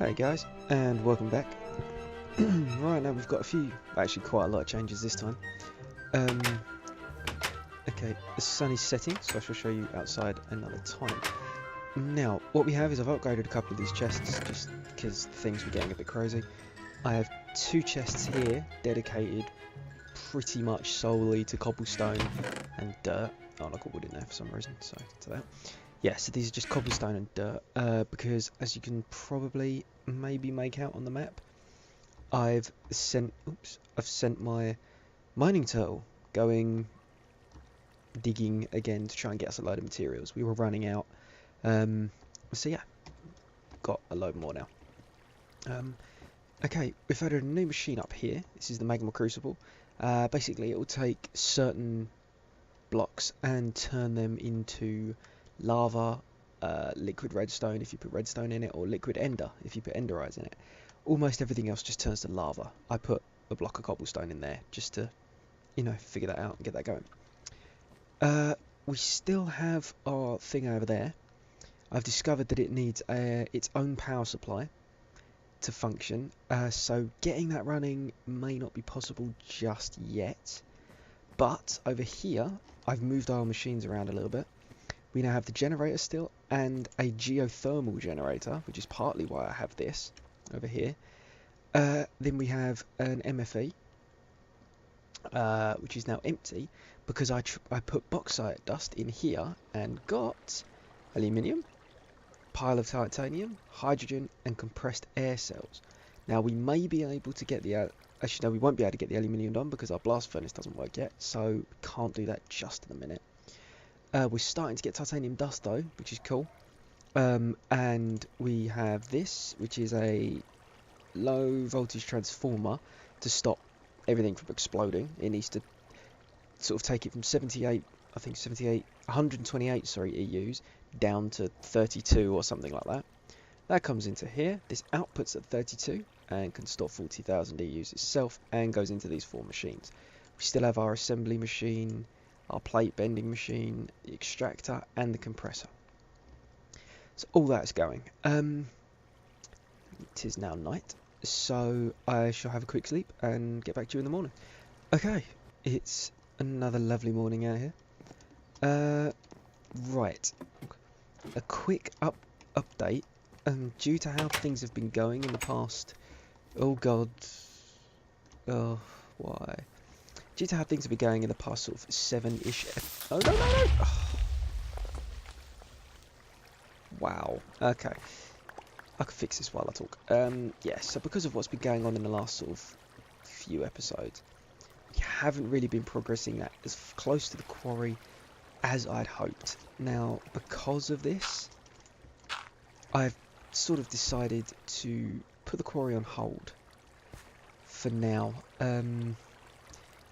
Hey guys, and welcome back. Right, now we've got actually quite a lot of changes this time. Okay, the sun is setting, so I shall show you outside another time. Now, what we have is I've upgraded a couple of these chests, just because things were getting a bit crazy. I have two chests here, dedicated pretty much solely to cobblestone and dirt. Oh, and I got wood in there for some reason, so to that. Yeah, so these are just cobblestone and dirt, because as you can probably maybe make out on the map, I've sent my mining turtle going digging again to try and get us a load of materials. We were running out, so yeah, got a load more now. Okay, we've added a new machine up here. This is the magma crucible. Basically, it will take certain blocks and turn them into lava, liquid redstone if you put redstone in it, or liquid ender if you put enderize in it. Almost everything else just turns to lava. I put a block of cobblestone in there just to, figure that out and get that going. We still have our thing over there. I've discovered that it needs its own power supply to function, so getting that running may not be possible just yet. But over here, I've moved our machines around a little bit. We now have the generator still, and a geothermal generator, which is partly why I have this over here. Then we have an MFE, which is now empty, because I put bauxite dust in here and got aluminium, pile of titanium, hydrogen, and compressed air cells. Now we may be able to get the... actually, no, we won't be able to get the aluminium done because our blast furnace doesn't work yet, so can't do that just in a minute. We're starting to get titanium dust though, which is cool. And we have this, which is a low voltage transformer to stop everything from exploding. It needs to sort of take it from 128 EUs down to 32 or something like that. That comes into here. This outputs at 32 and can stop 40,000 EUs itself and goes into these four machines. We still have our assembly machine, our plate bending machine, the extractor, and the compressor. So all that's going. It is now night, so I shall have a quick sleep and get back to you in the morning. Okay, it's another lovely morning out here. Right, a quick update. Due to how things have been going in the past... Oh god. Oh, why? Due to how things have been going in the past sort of 7-ish... Oh, no! Oh. Wow. Okay. I can fix this while I talk. Yeah, so because of what's been going on in the last sort of few episodes, we haven't really been progressing that as close to the quarry as I'd hoped. Now, because of this, I've sort of decided to put the quarry on hold for now.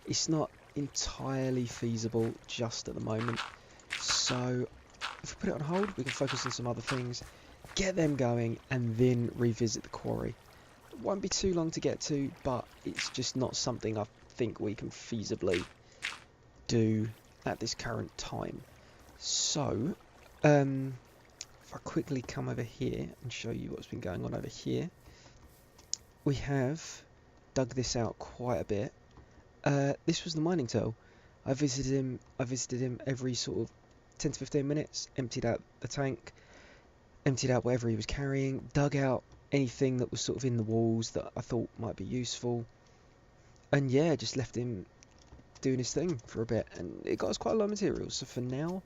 It's not entirely feasible just at the moment, so if we put it on hold, we can focus on some other things, get them going, and then revisit the quarry. It won't be too long to get to, but it's just not something I think we can feasibly do at this current time. So, if I quickly come over here and show you what's been going on over here, we have dug this out quite a bit. This was the mining turtle. I visited him every sort of 10 to 15 minutes, emptied out the tank, emptied out whatever he was carrying, dug out anything that was sort of in the walls that I thought might be useful, and yeah, just left him doing his thing for a bit, and it got us quite a lot of materials. So for now,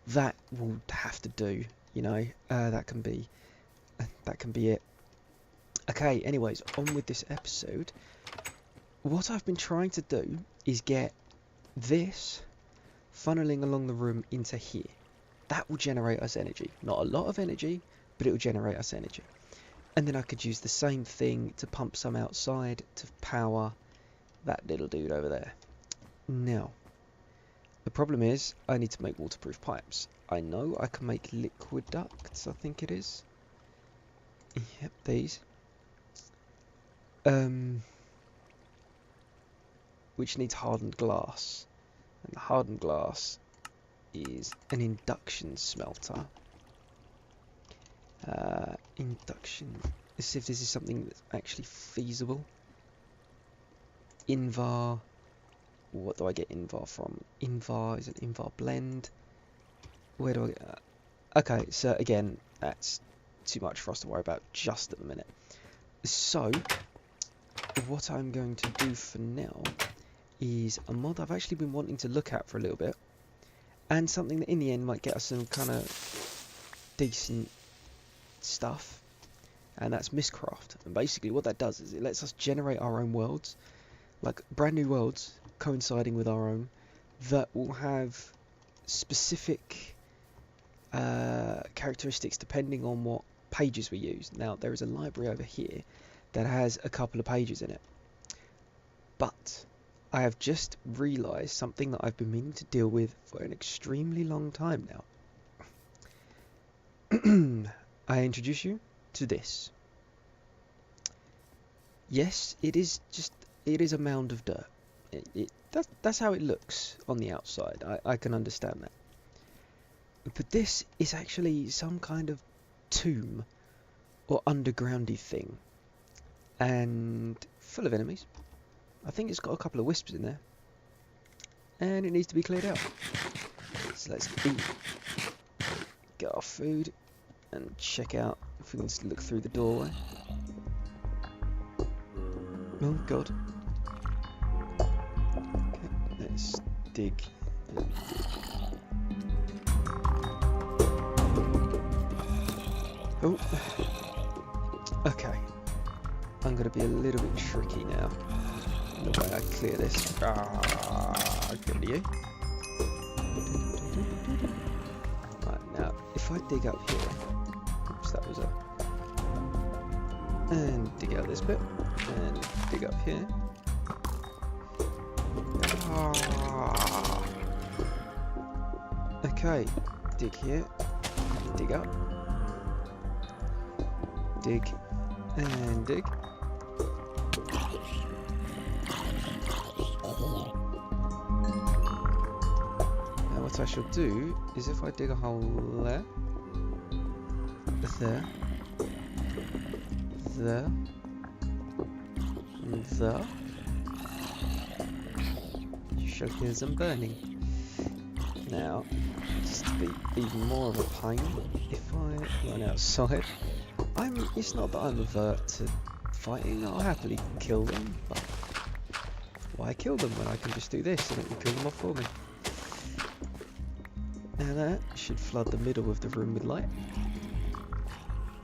that will have to do. That can be it. Okay, anyways, on with this episode. What I've been trying to do is get this funneling along the room into here. That will generate us energy. Not a lot of energy, but it will generate us energy. And then I could use the same thing to pump some outside to power that little dude over there. Now, the problem is I need to make waterproof pipes. I know I can make liquid ducts, I think it is. Yep, these. Which needs hardened glass. And the hardened glass is an induction smelter. Induction Let's see if this is something that's actually feasible. Invar. What do I get Invar from? Invar is an Invar blend. Where do I get that? Okay, so again, that's too much for us to worry about just at the minute. So, what I'm going to do for now is a mod I've actually been wanting to look at for a little bit, and something that in the end might get us some kind of decent stuff, and that's Mystcraft. And basically what that does is it lets us generate our own worlds, like brand new worlds coinciding with our own, that will have specific characteristics depending on what pages we use. Now there is a library over here that has a couple of pages in it, but I have just realised something that I've been meaning to deal with for an extremely long time now. I introduce you to this. Yes, it is a mound of dirt. That's how it looks on the outside. I can understand that. But this is actually some kind of tomb or undergroundy thing, and full of enemies. I think it's got a couple of wisps in there, and it needs to be cleared out. So let's eat, get our food, and check out if we can look through the doorway. Oh god. Okay, let's dig and dig. Oh, okay. I'm going to be a little bit tricky now in the way I clear this. Good to you. Right, now, if I dig up here, oops, that was a... And dig out this bit, and dig up here. Okay, dig here, dig up. Dig and dig. Now what I shall do is if I dig a hole there, there, and there, you shall hear them burning. Now, just to be even more of a pain, if I run outside, it's not that I'm avert to fighting. I'll happily kill them, but why kill them when I can just do this and it will kill them off for me? Now that should flood the middle of the room with light,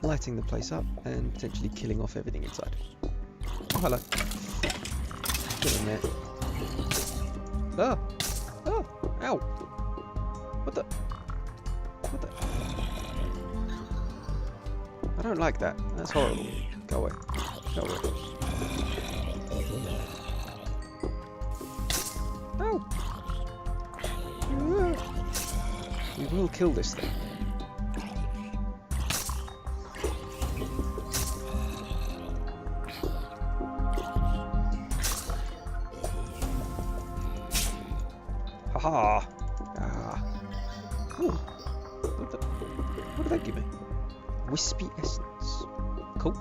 lighting the place up and potentially killing off everything inside. Oh, hello. Get in there. Oh! Oh! Ow! What the? What the? I don't like that. That's horrible. Go away. Go away. No! We will kill this thing. Haha! Ooh. What did that give me? Wispy essence. Cool.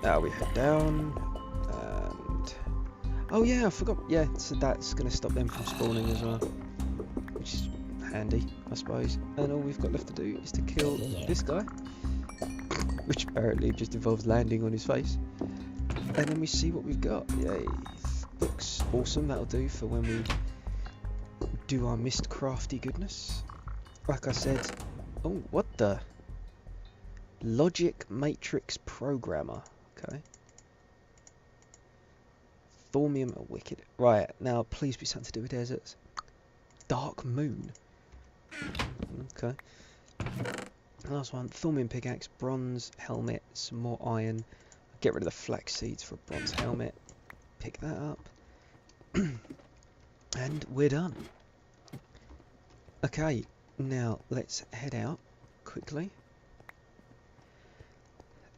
Now we head down, and oh yeah, I forgot. Yeah, so that's gonna stop them from spawning as well, which is handy, I suppose. And all we've got left to do is to kill this guy, which apparently just involves landing on his face, and then we see what we've got. Yay! Looks awesome. That'll do for when we do our Mystcrafty goodness. Like I said, oh, what the? Logic Matrix Programmer. Okay. Thormium or Wicked. Right, now please be something to do with deserts. Dark Moon. Okay. Last one. Thormium Pickaxe, Bronze Helmet, some more iron. Get rid of the flax seeds for a bronze helmet. Pick that up. And we're done. Okay, now let's head out quickly.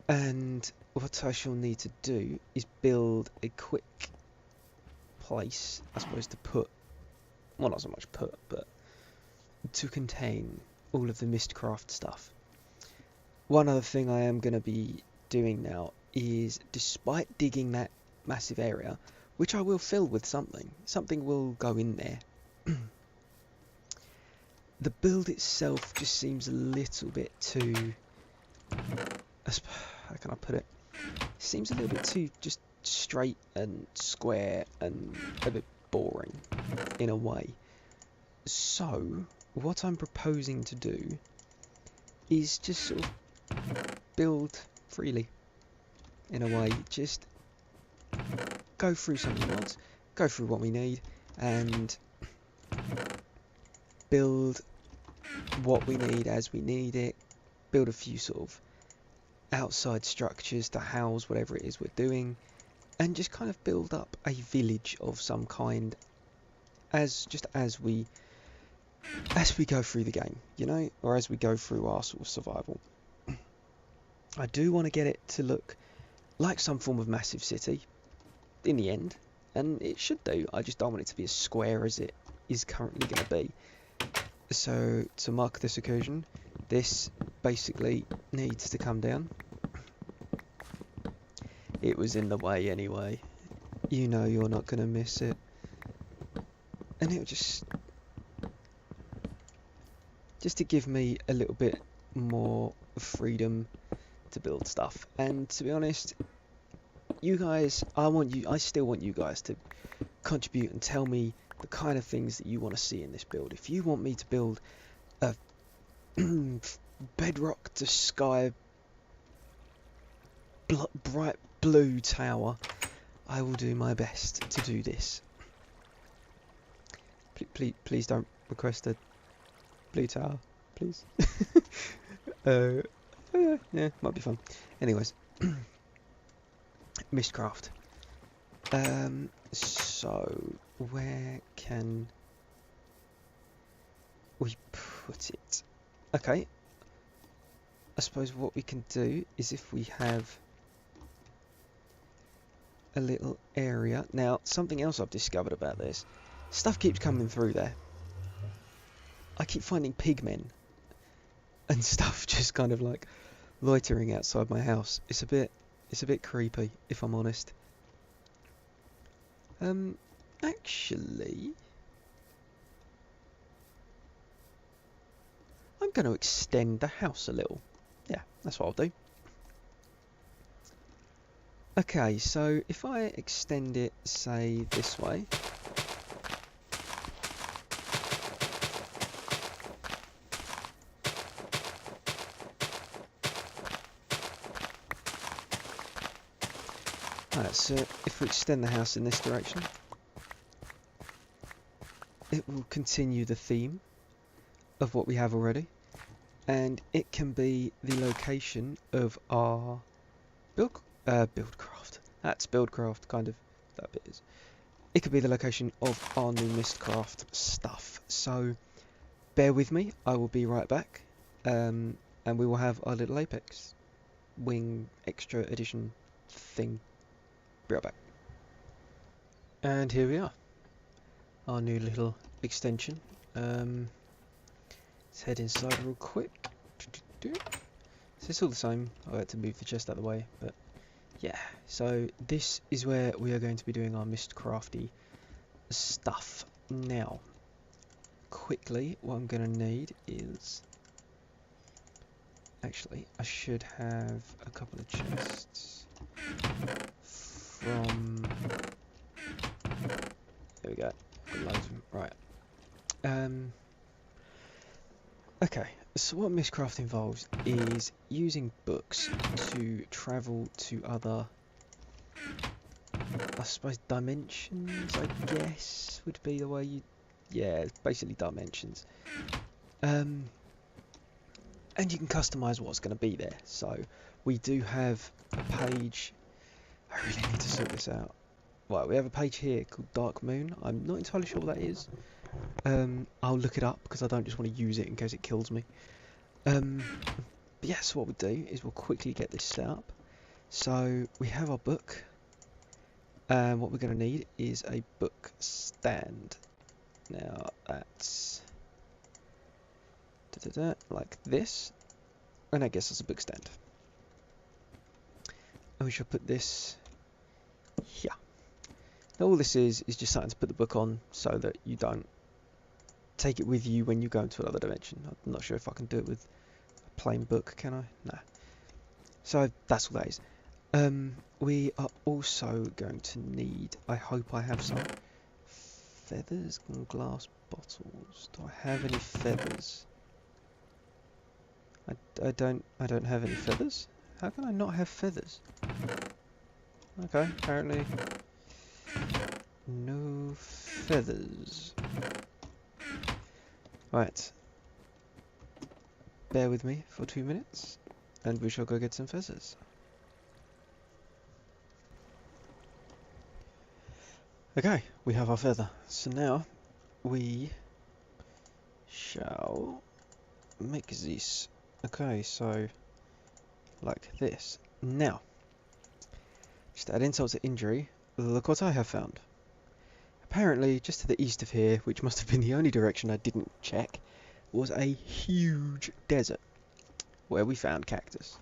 And what I shall need to do is build a quick place, I suppose, to put, well, not so much put, but to contain all of the Mystcraft stuff. One other thing I am going to be doing now is, despite digging that massive area, which I will fill with something will go in there, the build itself just seems a little bit too, how can I put it? Seems a little bit too just straight and square and a bit boring in a way. So what I'm proposing to do is just sort of build freely in a way. Just go through some of the mods, go through what we need, and build what we need as we need it. Build a few sort of outside structures to house whatever it is we're doing, and just kind of build up a village of some kind as we go through the game, you know, or as we go through our sort of survival. I do want to get it to look like some form of massive city in the end, and it should do. I just don't want it to be as square as it is currently going to be. So to mark this occasion, this basically needs to come down. It was in the way anyway. You know you're not going to miss it. And it would just to give me a little bit more freedom to build stuff. And to be honest, you guys, I still want you guys to contribute and tell me the kind of things that you want to see in this build. If you want me to build a bedrock to sky bright blue tower, I will do my best to do this. Please don't request a blue tower, please. Yeah, might be fun. Anyways, Mystcraft. So where can we put it? Okay, I suppose what we can do is, if we have a little area. Now, something else I've discovered about this, stuff keeps coming through there. I keep finding pigmen and stuff just kind of like loitering outside my house. It's a bit creepy, if I'm honest. Actually, I'm going to extend the house a little. Yeah, that's what I'll do. Okay, so if I extend it, say, this way. Alright, so if we extend the house in this direction, it will continue the theme of what we have already, and it can be the location of our Buildcraft. That's Buildcraft, kind of, that bit is. It could be the location of our new Mystcraft stuff. So bear with me, I will be right back, and we will have our little Apex wing extra edition thing. Be right back. And here we are, our new little extension. Let's head inside real quick. So it's all the same. I had to move the chest out of the way, but yeah. So this is where we are going to be doing our Mystcrafty stuff. Now, quickly, what I'm going to need is, actually, I should have a couple of chests from. There we go. Got loads of them. Right. Okay, so what Mystcraft involves is using books to travel to other, I suppose, dimensions, I guess, would be the way you, yeah, it's basically dimensions. And you can customise what's going to be there. So we do have a page, I really need to sort this out. Right, we have a page here called Dark Moon. I'm not entirely sure what that is. I'll look it up because I don't just want to use it in case it kills me. But yeah, so what we'll do is we'll quickly get this set up. So we have our book. What we're going to need is a book stand. Now that's like this, and I guess it's a book stand. And we shall put this here. Now all this is just something to put the book on so that you don't take it with you when you go into another dimension. I'm not sure if I can do it with a plain book, can I? Nah. So that's all that is. We are also going to need, I hope I have some feathers and glass bottles. Do I have any feathers? I don't have any feathers. How can I not have feathers? Okay, apparently no feathers. Right. Bear with me for 2 minutes and we shall go get some feathers. Okay, we have our feather. So now we shall make this. Okay, so like this. Now, just to add insult to injury, look what I have found. Apparently, just to the east of here, which must have been the only direction I didn't check, was a huge desert where we found cactus.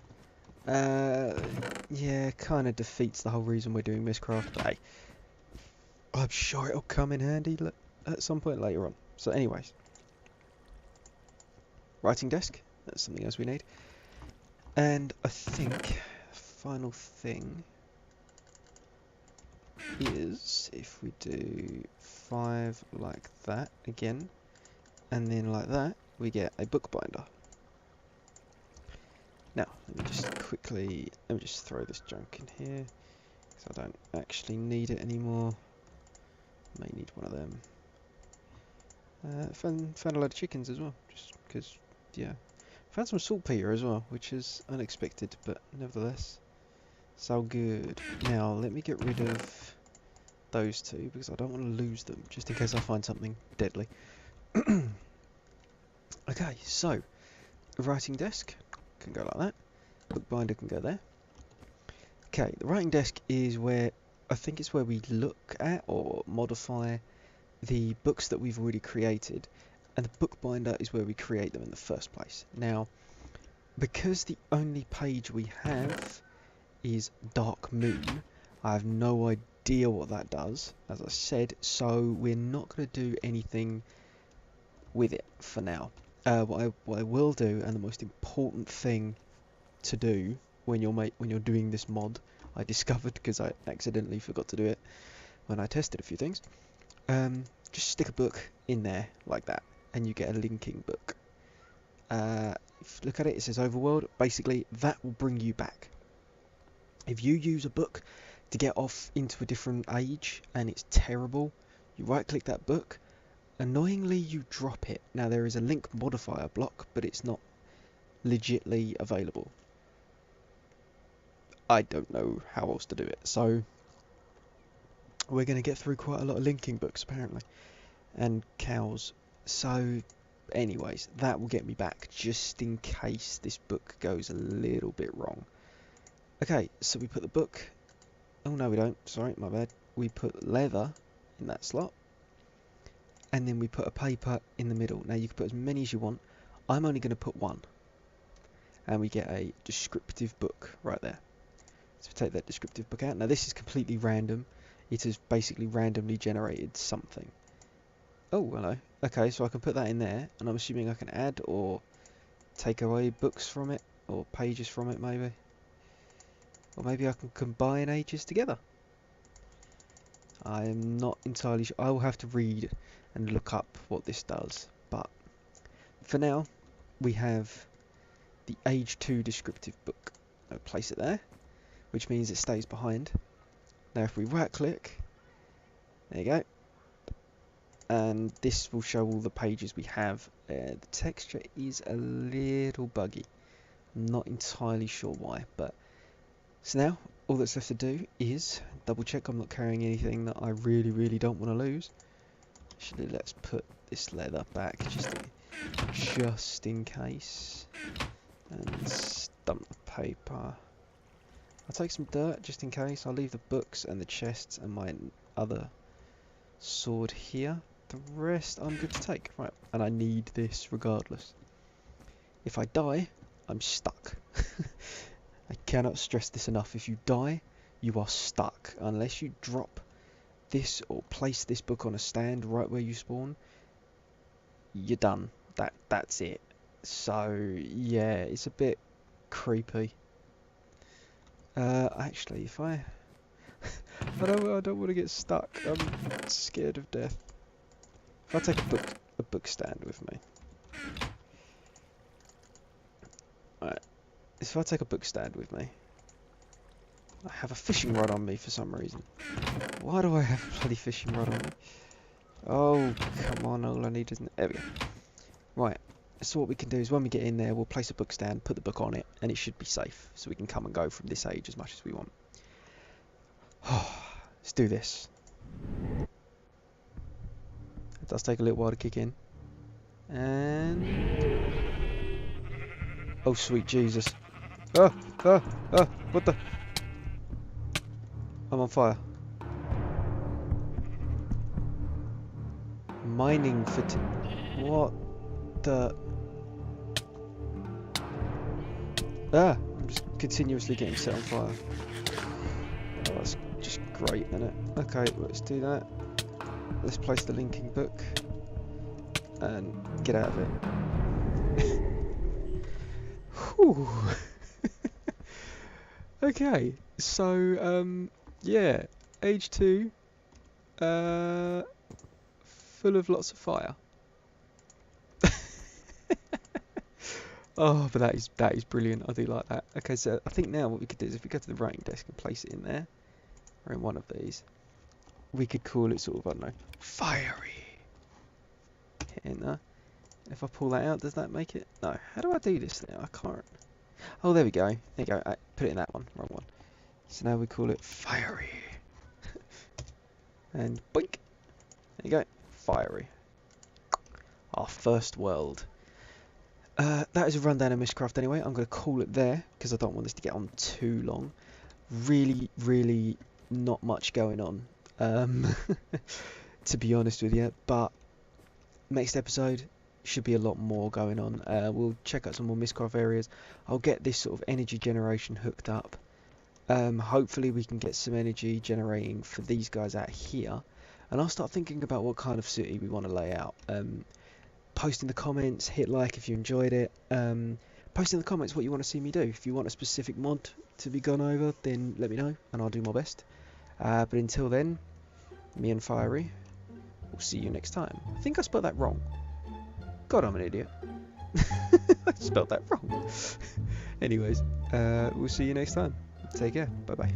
Yeah, kind of defeats the whole reason we're doing Mystcraft, but hey, I'm sure it'll come in handy at some point later on. So anyways, writing desk, that's something else we need. And I think final thing is if we do 5 like that again, and then like that, we get a bookbinder. Now, let me just throw this junk in here, because I don't actually need it anymore. May need one of them. Found a load of chickens as well, just because, yeah. Found some saltpeter as well, which is unexpected, but nevertheless, so good. Now, let me get rid of those two, because I don't want to lose them, just in case I find something deadly. Okay, so, a writing desk can go like that. Bookbinder can go there. Okay, the writing desk is where, I think it's where we look at or modify the books that we've already created, and the bookbinder is where we create them in the first place. Now, because the only page we have is Dark Moon, I have no idea what that does, as I said, so we're not going to do anything with it for now. What I will do, and the most important thing to do when you're doing this mod, I discovered because I accidentally forgot to do it when I tested a few things. Just stick a book in there like that, and you get a linking book. If you look at it, it says Overworld. Basically, that will bring you back. If you use a book to get off into a different age and it's terrible, you right-click that book. Annoyingly, you drop it. Now, there is a link modifier block, but it's not legitly available. I don't know how else to do it, so we're going to get through quite a lot of linking books, apparently, and cows. So, anyways, that will get me back, just in case this book goes a little bit wrong. Okay, so we put the book... Oh, no, we don't. Sorry, my bad. We put leather in that slot, and then we put a paper in the middle. Now, you can put as many as you want. I'm only going to put one, and we get a descriptive book right there. So take that descriptive book out. Now, this is completely random. It has basically randomly generated something. Oh, hello. Okay, so I can put that in there, and I'm assuming I can add or take away books from it, or pages from it, maybe. Or maybe I can combine ages together. I am not entirely sure. I will have to read and look up what this does. But for now, we have the Age 2 descriptive book. I'll place it there, which means it stays behind. Now if we right click, there you go, and this will show all the pages we have. The texture is a little buggy, I'm not entirely sure why, but so now all that's left to do is double check I'm not carrying anything that I really don't want to lose. Actually, let's put this leather back just in case, and stump the paper. I'll take some dirt just in case. I'll leave the books and the chests and my other sword here. The rest I'm good to take. Right, and I need this regardless. If I die, I'm stuck. I cannot stress this enough. If you die, you are stuck. Unless you drop this or place this book on a stand right where you spawn, you're done. That's it. So yeah, it's a bit creepy. Actually, if I I don't want to get stuck. I'm scared of death. If I take a book stand with me. Alright. If I take a book stand with me. I have a fishing rod on me for some reason. Why do I have a bloody fishing rod on me? Oh, come on, all I need is... There we go. Right, so what we can do is when we get in there, we'll place a book stand, put the book on it, and it should be safe. So we can come and go from this age as much as we want. Let's do this. It does take a little while to kick in. And... oh, sweet Jesus. What the... I'm on fire. Mining fatigue. What the... I'm just continuously getting set on fire. Oh, that's just great, isn't it? Okay, let's do that. Let's place the linking book. And get out of it. Whew. Okay, so, yeah, age 2, full of lots of fire. Oh, but that is brilliant. I do like that. Okay, so I think now what we could do is if we go to the writing desk and place it in there, or in one of these, we could call it sort of, I don't know, fiery. Hit enter. If I pull that out, does that make it? No. How do I do this now? I can't. Oh, there we go. There you go. Put it in that one. Wrong one. So now we call it fiery. And boink. There you go. Fiery. Our first world. That is a rundown of Mystcraft anyway. I'm going to call it there because I don't want this to get on too long. Really, really not much going on. To be honest with you. But next episode should be a lot more going on. We'll check out some more Mystcraft areas. I'll get this sort of energy generation hooked up. Hopefully we can get some energy generating for these guys out here. And I'll start thinking about what kind of city we want to lay out. Post in the comments, hit like if you enjoyed it. Post in the comments what you want to see me do. If you want a specific mod to be gone over, then let me know and I'll do my best. But until then, me and Fiery, we'll see you next time. I think I spelled that wrong. God, I'm an idiot. I spelled that wrong. Anyways, we'll see you next time. Take care. Bye-bye.